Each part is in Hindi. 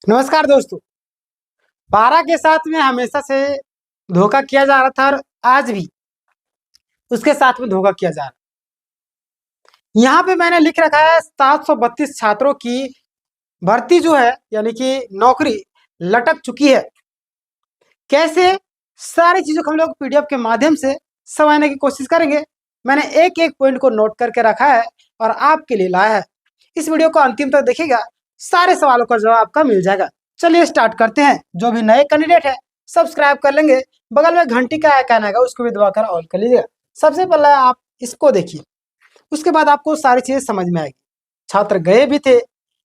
नमस्कार दोस्तों। पारा के साथ में हमेशा से धोखा किया जा रहा था और आज भी उसके साथ में धोखा किया जा रहा है। यहाँ पे मैंने लिख रखा है 732 छात्रों की भर्ती जो है यानी कि नौकरी लटक चुकी है। कैसे सारी चीजों को हम लोग पीडीएफ के माध्यम से समझने की कोशिश करेंगे। मैंने एक एक पॉइंट को नोट करके रखा है और आपके लिए लाया है। इस वीडियो को अंतिम तक देखिएगा, सारे सवालों का जवाब आपका मिल जाएगा। चलिए स्टार्ट करते हैं। जो भी नए कैंडिडेट है सब्सक्राइब कर लेंगे, बगल में घंटी का आइकन आएगा उसको भी दबाकर ऑल कर लीजिएगा। सबसे पहले आप इसको देखिए, उसके बाद आपको सारी चीजें समझ में आएगी। छात्र गए भी थे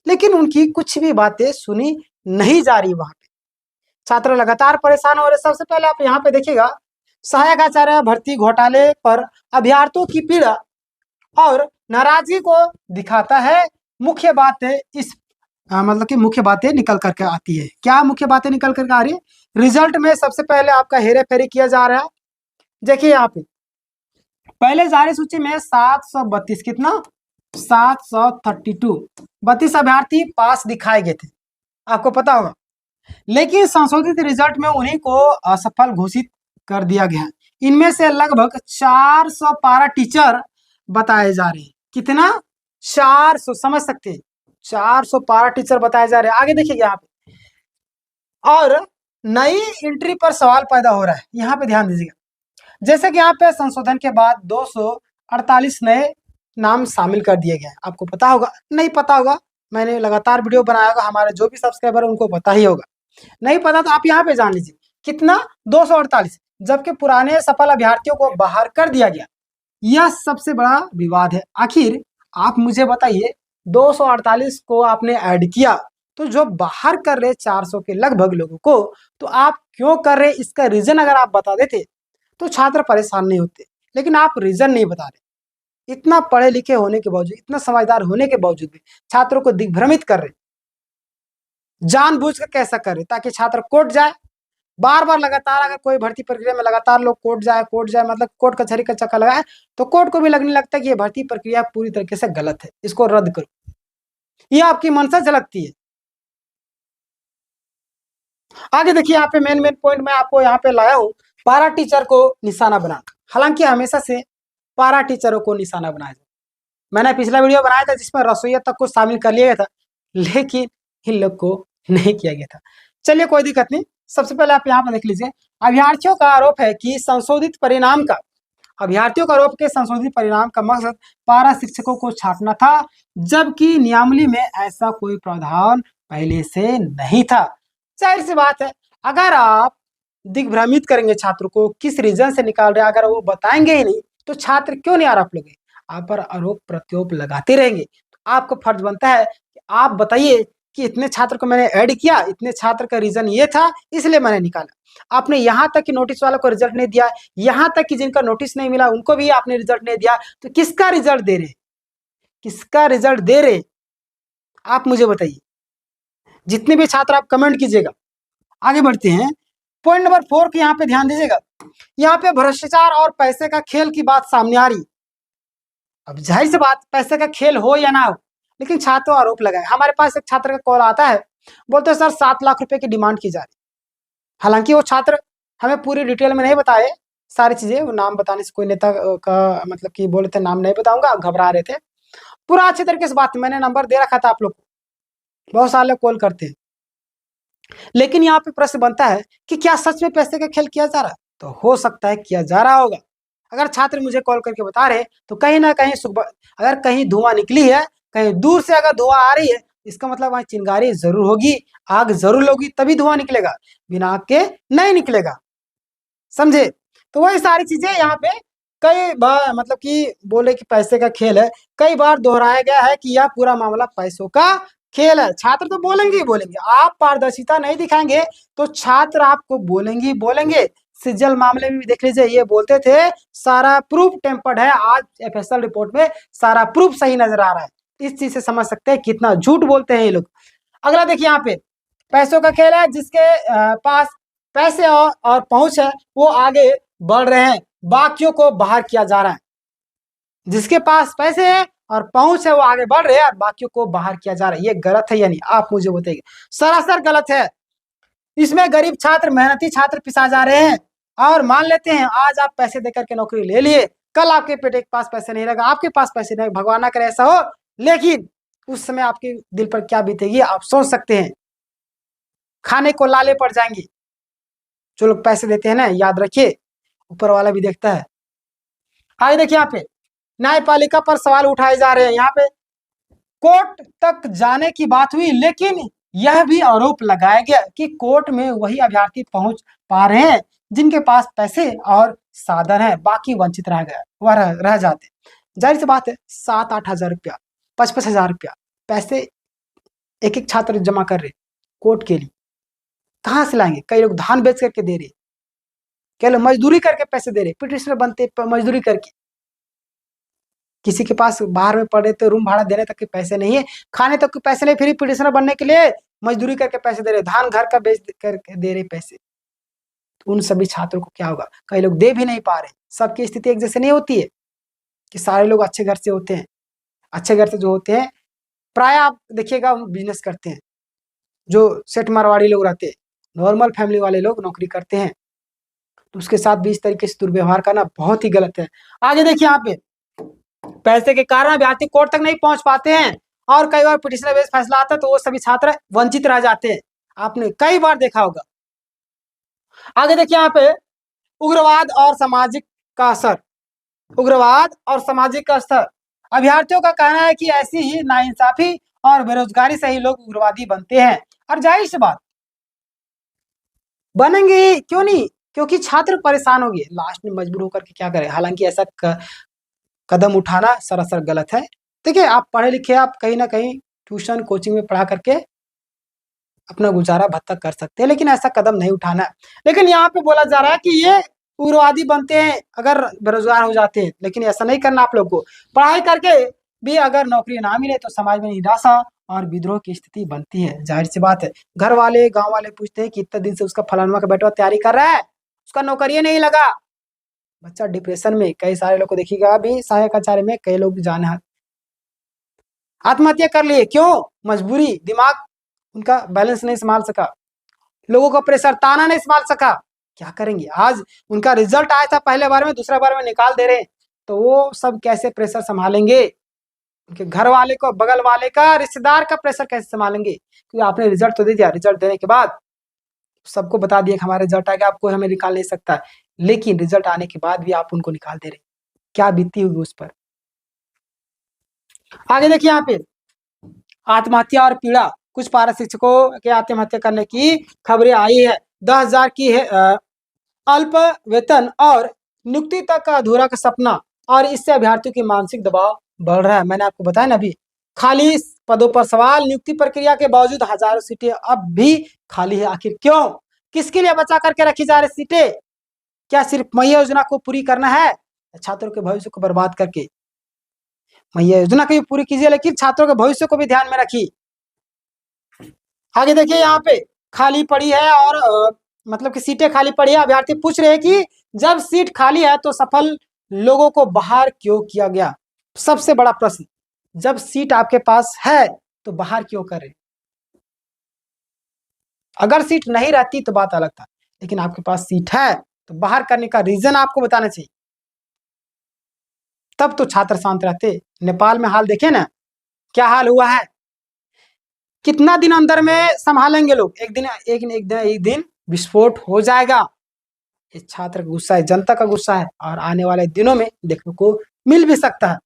लेकिन उनकी कुछ भी बातें सुनी नहीं जा रही। वहां पे छात्र लगातार परेशान हो रहे। सबसे पहले आप यहाँ पे देखिएगा, सहायक आचार्य भर्ती घोटाले पर अभ्यर्थियों की पीड़ा और नाराजगी को दिखाता है। मुख्य बातें इस मतलब कि मुख्य बातें निकल करके आती है। क्या मुख्य बातें निकल करके आ रही है? रिजल्ट में सबसे पहले आपका हेरे फेरी किया जा रहा है। देखिए यहाँ पे पहले जारी सूची में 732 कितना 732 32 अभ्यर्थी पास दिखाए गए थे, आपको पता होगा। लेकिन संशोधित रिजल्ट में उन्हीं को असफल घोषित कर दिया गया है। इनमें से लगभग 400 पारा टीचर बताए जा रहे हैं। कितना? 400, समझ सकते हैं। 400 पारा टीचर बताए जा रहे हैं। आगे देखिए यहाँ पे, और नई एंट्री पर सवाल पैदा हो रहा है। यहाँ पे ध्यान दीजिएगा, जैसे कि यहाँ पे संशोधन के बाद 248 नए नाम शामिल कर दिए गए। आपको पता होगा, नहीं पता होगा, मैंने लगातार वीडियो बनाया होगा, हमारे जो भी सब्सक्राइबर है उनको पता ही होगा। नहीं पता तो आप यहाँ पे जान लीजिए कितना 248, जबकि पुराने सफल अभ्यर्थियों को बाहर कर दिया गया। यह सबसे बड़ा विवाद है। आखिर आप मुझे बताइए, 248 को आपने ऐड किया तो जो बाहर कर रहे 400 के लगभग लोगों को, तो आप क्यों कर रहे? इसका रीजन अगर आप बता देते तो छात्र परेशान नहीं होते, लेकिन आप रीजन नहीं बता रहे। इतना पढ़े लिखे होने के बावजूद, इतना समझदार होने के बावजूद भी छात्रों को दिग्भ्रमित कर रहे, जानबूझ कर कैसा कर रहे ताकि छात्र कोर्ट जाए। बार बार लगातार अगर कोई भर्ती प्रक्रिया में लगातार लोग कोर्ट जाए मतलब कोर्ट कचहरी का चक्कर लगाए, तो कोर्ट को भी लगने लगता है कि ये भर्ती प्रक्रिया पूरी तरीके से गलत है, इसको रद्द करो। ये आपकी मंशा झलकती है। आगे देखिए, यहाँ पे मेन पॉइंट मैं आपको यहाँ पे लाया हूँ, पारा टीचर को निशाना बनाना। हालांकि हमेशा से पारा टीचरों को निशाना बनाया जाए। मैंने पिछला वीडियो बनाया था जिसमें रसोइया तक को शामिल कर लिया गया था, लेकिन इन लोग को नहीं किया गया था। चलिए कोई दिक्कत नहीं। सबसे पहले आप यहाँ पर देख लीजिए, अभ्यर्थियों का आरोप है कि संशोधित परिणाम का अभ्यर्थियों का आरोप के संशोधित परिणाम का मकसद पारा शिक्षकों को छांटना था, जबकि नियमावली में ऐसा कोई प्रावधान पहले से नहीं था। जाहिर सी बात है, अगर आप दिग्भ्रमित करेंगे छात्र को, किस रीजन से निकाल रहे हैं, अगर वो बताएंगे ही नहीं तो छात्र क्यों नहीं आरोप लगे? आप पर आरोप प्रत्यारोप लगाते रहेंगे। तो आपको फर्ज बनता है कि आप बताइए कि इतने छात्र को मैंने ऐड किया, इतने छात्र का रीजन ये था, इसलिए मैंने निकाला। आपने यहाँ तक कि नोटिस वालों को रिजल्ट नहीं दिया, यहाँ तक कि जिनका नोटिस नहीं मिला उनको भी आपने रिजल्ट नहीं दिया, तो किसका रिजल्ट दे रहे? किसका रिजल्ट दे रहे आप मुझे बताइए। जितने भी छात्र आप कमेंट कीजिएगा। आगे बढ़ते हैं, पॉइंट नंबर 4 के यहाँ पे ध्यान दीजिएगा। यहाँ पे भ्रष्टाचार और पैसे का खेल की बात सामने आ रही। अब जाहिर सी बात, पैसे का खेल हो या ना हो, लेकिन छात्र आरोप लगाए। हमारे पास एक छात्र का कॉल आता है, बोलते सर 7 लाख रुपए की डिमांड की जा रही। हालांकि वो छात्र हमें पूरी डिटेल में नहीं बताए सारी चीजें, वो नाम बताने से कोई नेता का मतलब कि बोले थे नाम नहीं बताऊंगा, घबरा रहे थे। पूरा अच्छी तरीके से बात, मैंने नंबर दे रखा था आप लोग को, बहुत सारे लोग कॉल करते हैं। लेकिन यहाँ पे प्रश्न बनता है कि क्या सच में पैसे का खेल किया जा रहा है? तो हो सकता है किया जा रहा होगा। अगर छात्र मुझे कॉल करके बता रहे तो कहीं ना कहीं अगर कहीं धुआं निकली है, कहीं दूर से अगर धुआं आ रही है, इसका मतलब वहां चिंगारी जरूर होगी, आग जरूर होगी, तभी धुआं निकलेगा, बिना आग के नहीं निकलेगा। समझे? तो वही सारी चीजें यहाँ पे कई बार मतलब कि बोले कि पैसे का खेल है, कई बार दोहराया गया है कि यह पूरा मामला पैसों का खेल है। छात्र तो बोलेंगे ही बोलेंगे, आप पारदर्शिता नहीं दिखाएंगे तो छात्र आपको बोलेंगे ही बोलेंगे। सिज्जल मामले में भी देख लीजिए, ये बोलते थे सारा प्रूफ टेम्पर्ड है, आज एफएसएल रिपोर्ट में सारा प्रूफ सही नजर आ रहा है। इस चीज से समझ सकते हैं कितना झूठ बोलते हैं ये लोग। अगला देखिए, यहाँ पे पैसों का खेल है, जिसके पास पैसे और पहुंच है वो आगे बढ़ रहे हैं, बाकियों को बाहर किया जा रहा है। जिसके पास पैसे हैं और पहुंच है वो आगे बढ़ रहे हैं और बाकियों को बाहर किया जा रहा है। ये गलत है या नहीं, आप मुझे बताइए। सरासर गलत है। इसमें गरीब छात्र, मेहनती छात्र पिसा जा रहे हैं। और मान लेते हैं आज आप पैसे देकर के नौकरी ले लिए, कल आपके बेटे के पास पैसे नहीं रहेगा, आपके पास पैसे नहीं, भगवान ना करे ऐसा हो, लेकिन उस समय आपके दिल पर क्या बीतेगी आप सोच सकते हैं। खाने को लाले पड़ जाएंगे। जो लोग पैसे देते हैं ना, याद रखिए ऊपर वाला भी देखता है। आगे देखिए यहाँ पे न्यायपालिका पर सवाल उठाए जा रहे हैं। यहाँ पे कोर्ट तक जाने की बात हुई, लेकिन यह भी आरोप लगाया गया कि कोर्ट में वही अभ्यर्थी पहुंच पा रहे हैं जिनके पास पैसे और साधन है, बाकी वंचित रह गए, वह रह जाते। जाहिर सी बात है, 7-8 हजार रुपया, 55 हजार रुपया पैसे एक एक छात्र जमा कर रहे कोर्ट के लिए, कहाँ से लाएंगे? कई लोग धान बेच करके दे रहे, कई लोग मजदूरी करके पैसे दे रहे, पिटिशनर बनते मजदूरी करके। किसी के पास बाहर में पड़े तो रूम भाड़ा देने तक के पैसे नहीं है, खाने तक के पैसे नहीं, फिर पिटिशनर बनने के लिए मजदूरी करके पैसे दे रहे, धान घर का बेच करके दे रहे पैसे। तो उन सभी छात्रों को क्या होगा? कई लोग दे भी नहीं पा रहे। सबकी स्थिति एक जैसे नहीं होती है कि सारे लोग अच्छे घर से होते हैं। अच्छे घर से जो होते हैं प्राय आप देखिएगा बिजनेस करते हैं, जो सेठ मारवाड़ी लोग रहते हैं, नॉर्मल फैमिली वाले लोग नौकरी करते हैं, तो उसके साथ भी इस तरीके से दुर्व्यवहार करना बहुत ही गलत है। आगे देखिए यहाँ पे पैसे के कारण अभ्यर्थी कोर्ट तक नहीं पहुंच पाते हैं और कई बार पिटिशनर बेस फैसला आता है तो वो सभी छात्र वंचित रह जाते हैं। आपने कई बार देखा होगा। आगे देखिए यहाँ पे उग्रवाद और सामाजिक का असर। उग्रवाद और सामाजिक का असर। अभ्यर्थियों का कहना है कि ऐसी ही नाइंसाफी और बेरोजगारी से ही लोग उग्रवादी बनते हैं। और जाहिर सी बात बनेंगे, क्यों नहीं? क्योंकि छात्र परेशान हो गए, लास्ट में मजबूर होकर के क्या करें। हालांकि ऐसा कदम उठाना सरासर गलत है। देखिए आप पढ़े लिखे, आप कहीं ना कहीं ट्यूशन कोचिंग में पढ़ा करके अपना गुजारा भत्ता कर सकते हैं, लेकिन ऐसा कदम नहीं उठाना है। लेकिन यहाँ पे बोला जा रहा है कि ये उग्रवादी बनते हैं अगर बेरोजगार हो जाते हैं, लेकिन ऐसा नहीं करना। आप लोग को पढ़ाई करके भी अगर नौकरी ना मिले तो समाज में निराशा और विद्रोह की स्थिति बनती है। जाहिर सी बात है, घर वाले गांव वाले पूछते हैं कि इतने दिन से उसका फलाना का बेटा तैयारी कर रहा है, उसका नौकरी नहीं लगा, बच्चा डिप्रेशन में। कई सारे लोग को देखिएगा अभी सहायक आचार्य में कई लोग जाने आत्महत्या कर लिए। क्यों? मजबूरी, दिमाग उनका बैलेंस नहीं संभाल सका, लोगों का प्रेशर ताना नहीं संभाल सका। क्या करेंगे? आज उनका रिजल्ट आया था पहले बार में, दूसरा बार में निकाल दे रहे, तो वो सब कैसे प्रेशर संभालेंगे? उनके घर वाले को, बगल वाले का, रिश्तेदार का प्रेशर कैसे संभालेंगे? क्योंकि आपने रिजल्ट तो दे दिया, रिजल्ट देने के बाद सबको बता दिया कि हमारा रिजल्ट आ गया, आपको हमें निकाल नहीं सकता, लेकिन रिजल्ट आने के बाद भी आप उनको निकाल दे रहे, क्या बीती होगी उस पर। आगे देखिए यहाँ पे आत्महत्या और पीड़ा। कुछ पारा शिक्षकों के आत्महत्या करने की खबरें आई है। 10,000 की है अल्प वेतन और नियुक्ति तक का अधूरा का सपना, और इससे अभ्यर्थियों की मानसिक दबाव बढ़ रहा है। मैंने आपको बताया ना अभी, खाली पदों पर सवाल, नियुक्ति प्रक्रिया के बावजूद हजारों सीटें अब भी खाली है। आखिर क्यों? किसके लिए बचा करके रखी जा रही सीटें? क्या सिर्फ मैया योजना को पूरी करना है? छात्रों के भविष्य को बर्बाद करके मैया योजना को भी पूरी कीजिए, लेकिन छात्रों के भविष्य को भी ध्यान में रखिए। आगे देखिए यहाँ पे खाली पड़ी है और मतलब कि सीटें खाली पड़ी है। अभ्यर्थी पूछ रहे हैं कि जब सीट खाली है तो सफल लोगों को बाहर क्यों किया गया? सबसे बड़ा प्रश्न, जब सीट आपके पास है तो बाहर क्यों करें? अगर सीट नहीं रहती तो बात अलग था, लेकिन आपके पास सीट है तो बाहर करने का रीजन आपको बताना चाहिए, तब तो छात्र शांत रहते। नेपाल में हाल देखे ना, क्या हाल हुआ है। कितना दिन अंदर में संभालेंगे लोग? एक दिन विस्फोट हो जाएगा। ये छात्र का गुस्सा है, जनता का गुस्सा है, और आने वाले दिनों में देखने को मिल भी सकता है।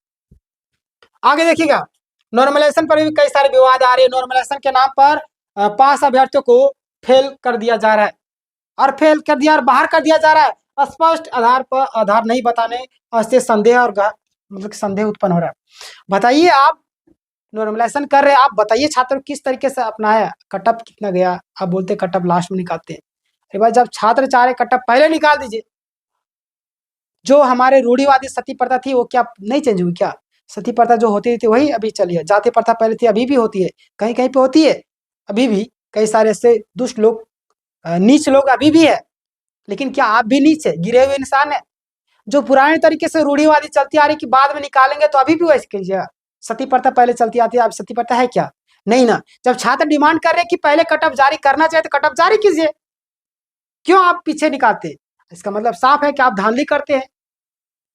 आगे देखिएगा नॉर्मलाइजेशन पर भी कई सारे विवाद आ रहे हैं। नॉर्मलाइजेशन के नाम पर पास अभ्यर्थियों को फेल कर दिया जा रहा है, और फेल कर दिया और बाहर कर दिया जा रहा है। स्पष्ट आधार पर आधार नहीं बताने से संदेह और मतलब संदेह उत्पन्न हो रहा है। बताइए, आप नॉर्मलाइजेशन कर रहे हैं, आप बताइए छात्र किस तरीके से अपनाया, कटअप कितना गया? आप बोलते कटअप लास्ट में निकालते हैं। अरे भाई, जब छात्र चाह रहे कटअप पहले निकाल दीजिए। जो हमारे रूढ़िवादी सती प्रथा थी वो क्या नहीं चेंज हुई क्या? सती प्रथा जो होती थी वही अभी चली है। जाति प्रथा पहले थी, अभी भी होती है, कहीं कहीं पे होती है अभी भी। कई सारे ऐसे दुष्ट लोग, नीच लोग अभी भी है, लेकिन क्या आप भी नीच है? गिरे हुए इंसान है। जो पुराने तरीके से रूढ़िवादी चलती आ रही कि बाद में निकालेंगे, तो अभी भी वैसे कीजिएगा। सती प्रथा पहले चलती आती है, अब सती प्रथा है क्या? नहीं ना। जब छात्र डिमांड कर रहे हैं कि पहले कट ऑफ जारी करना चाहिए तो कट ऑफ जारी कीजिए, क्यों आप पीछे निकालते हैं? इसका मतलब साफ है कि आप धांधली करते हैं,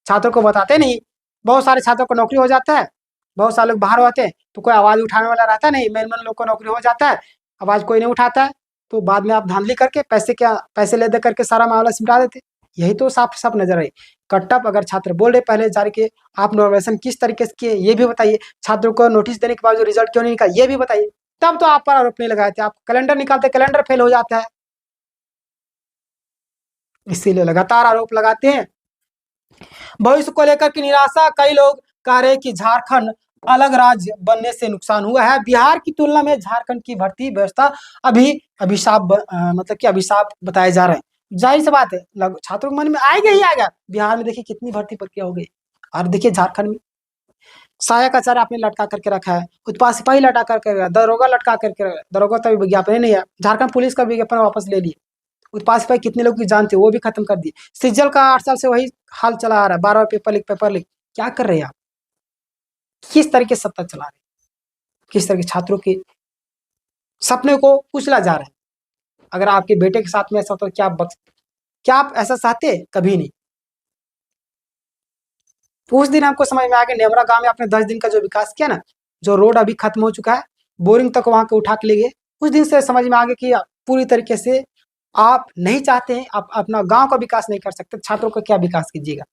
छात्रों को बताते नहीं। बहुत सारे छात्रों को नौकरी हो जाता है, बहुत सारे लोग बाहर होते हैं तो कोई आवाज उठाने वाला रहता नहीं, मेन मेन लोग को नौकरी हो जाता है, आवाज कोई नहीं उठाता है, तो बाद में आप धांधली करके पैसे ले दे करके सारा मामला सिमटा देते। यही तो साफ साफ नजर आई। कट्टअप अगर छात्र बोल रहे पहले जारी किए, आप नॉर्मेशन किस तरीके से किए ये भी बताइए, छात्रों को नोटिस देने के बाद जो रिजल्ट क्यों नहीं निकाला ये भी बताइए, तब तो आप पर आरोप नहीं लगाए थे। आप कैलेंडर निकालते, कैलेंडर फेल हो जाता है, इसीलिए लगातार आरोप लगाते हैं। भविष्य को लेकर की निराशा, कई लोग कह रहे हैं कि झारखंड अलग राज्य बनने से नुकसान हुआ है। बिहार की तुलना में झारखंड की भर्ती व्यवस्था अभी मतलब कि अभिशाप बताए जा रहे हैं। जाहिर सी बात है, छात्रों के मन में आएगा ही आएगा। बिहार में देखिए कितनी भर्ती प्रक्रिया हो गई, और देखिए झारखंड में सहायक आचार्य आपने लटका करके रखा है, उत्पाद सिपाही लटका करके रखा है, दरोगा लटका करके रखा है। दरोगा तो विज्ञापन ही नहीं है, झारखंड पुलिस का विज्ञापन वापस ले लिए। उत्पाद सिपाही कितने लोग की जानते वो भी खत्म कर दिए। सिज्जल का 8 साल से वही हाल चला आ रहा है, 12 पेपर लीक। क्या कर रहे हैं आप? किस तरीके से सत्ता चला रहे हैं, किस तरह के छात्रों के सपने को कुचला जा रहा है। अगर आपके बेटे के साथ में ऐसा होता तो क्या आप ऐसा चाहते? कभी नहीं। तो उस दिन हमको समझ में आ गया, नेवरा गांव में आपने 10 दिन का जो विकास किया ना, जो रोड अभी खत्म हो चुका है, बोरिंग तक वहां के उठा के ले गए, उस दिन से समझ में आ गया कि पूरी तरीके से आप नहीं चाहते हैं, आप अपना गांव का विकास नहीं कर सकते, छात्रों का क्या विकास कीजिएगा।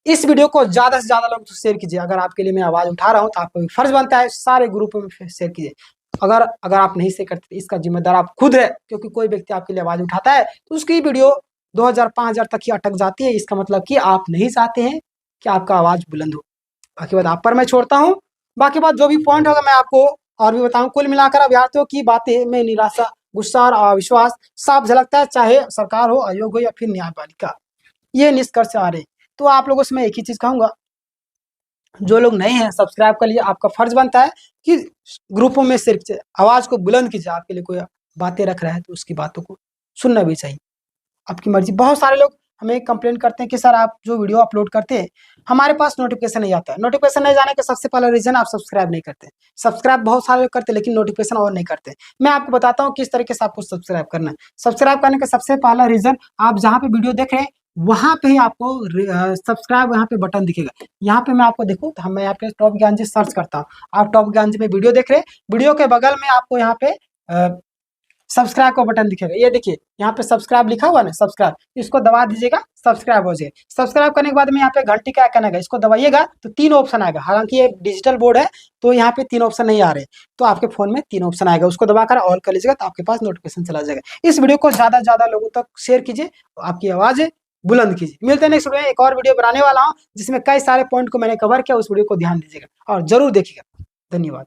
इस वीडियो को ज्यादा से ज्यादा लोग शेयर कीजिए। अगर आपके लिए मैं आवाज उठा रहा हूं तो आपका भी फर्ज बनता है सारे ग्रुपों में शेयर कीजिए। अगर आप नहीं शेयर करते, इसका जिम्मेदार आप खुद है, क्योंकि कोई व्यक्ति आपके लिए आवाज उठाता है तो उसकी वीडियो 2000 5000 तक ही अटक जाती है। इसका मतलब कि आप नहीं चाहते हैं कि आपका आवाज बुलंद हो। बाकी बात आप पर मैं छोड़ता हूँ, बाकी बात जो भी पॉइंट होगा मैं आपको और भी बताऊं। कुल मिलाकर अभ्यर्थियों की बातें में निराशा, गुस्सा और अविश्वास साफ झलकता है, चाहे सरकार हो, आयोग हो या फिर न्यायपालिका, ये निष्कर्ष आ रहे हैं। तो आप लोगों से मैं एक ही चीज कहूंगा, जो लोग नए हैं सब्सक्राइब कर लिए, आपका फर्ज बनता है कि ग्रुपों में सिर्फ आवाज को बुलंद कीजिए। आपके लिए कोई बातें रख रहा है तो उसकी बातों को सुनना भी चाहिए, आपकी मर्जी। बहुत सारे लोग हमें कंप्लेंट करते हैं कि सर आप जो वीडियो अपलोड करते हैं हमारे पास नोटिफिकेशन नहीं आता है। नोटिफिकेशन नहीं जाने का सबसे पहला रीजन आप सब्सक्राइब नहीं करते। सब्सक्राइब बहुत सारे लोग करते हैं लेकिन नोटिफिकेशन और नहीं करते। मैं आपको बताता हूँ किस तरीके से आपको सब्सक्राइब करना है। सब्सक्राइब करने का सबसे पहला रीजन, आप जहाँ पे वीडियो देख रहे हैं वहां पे ही आपको सब्सक्राइब यहाँ पे बटन दिखेगा। यहाँ पे मैं आपको देखूँ तो मैं यहाँ पे टॉप ज्ञान जी सर्च करता हूँ, आप टॉप ज्ञान जी में वीडियो देख रहे हैं, वीडियो के बगल में आपको यहाँ पे सब्सक्राइब का बटन दिखेगा। ये देखिए यहाँ पे सब्सक्राइब लिखा हुआ ना, सब्सक्राइब, इसको दबा दीजिएगा, सब्सक्राइब हो जाएगा। सब्सक्राइब करने के बाद में यहाँ पे घंटी का आइकन आएगा, इसको दबाइएगा तो 3 ऑप्शन आएगा। हालांकि ये डिजिटल बोर्ड है तो यहाँ पे 3 ऑप्शन नहीं आ रहे, तो आपके फोन में 3 ऑप्शन आएगा, उसको दबाकर ऑल कर लीजिएगा तो आपके पास नोटिफिकेशन चला जाएगा। इस वीडियो को ज्यादा से ज्यादा लोगों तक शेयर कीजिए, आपकी आवाज बुलंद कीजिए। मिलते हैं नेक्स्ट वीडियो में, एक और वीडियो बनाने वाला हूँ जिसमें कई सारे पॉइंट को मैंने कवर किया, उस वीडियो को ध्यान दीजिएगा और जरूर देखिएगा। धन्यवाद।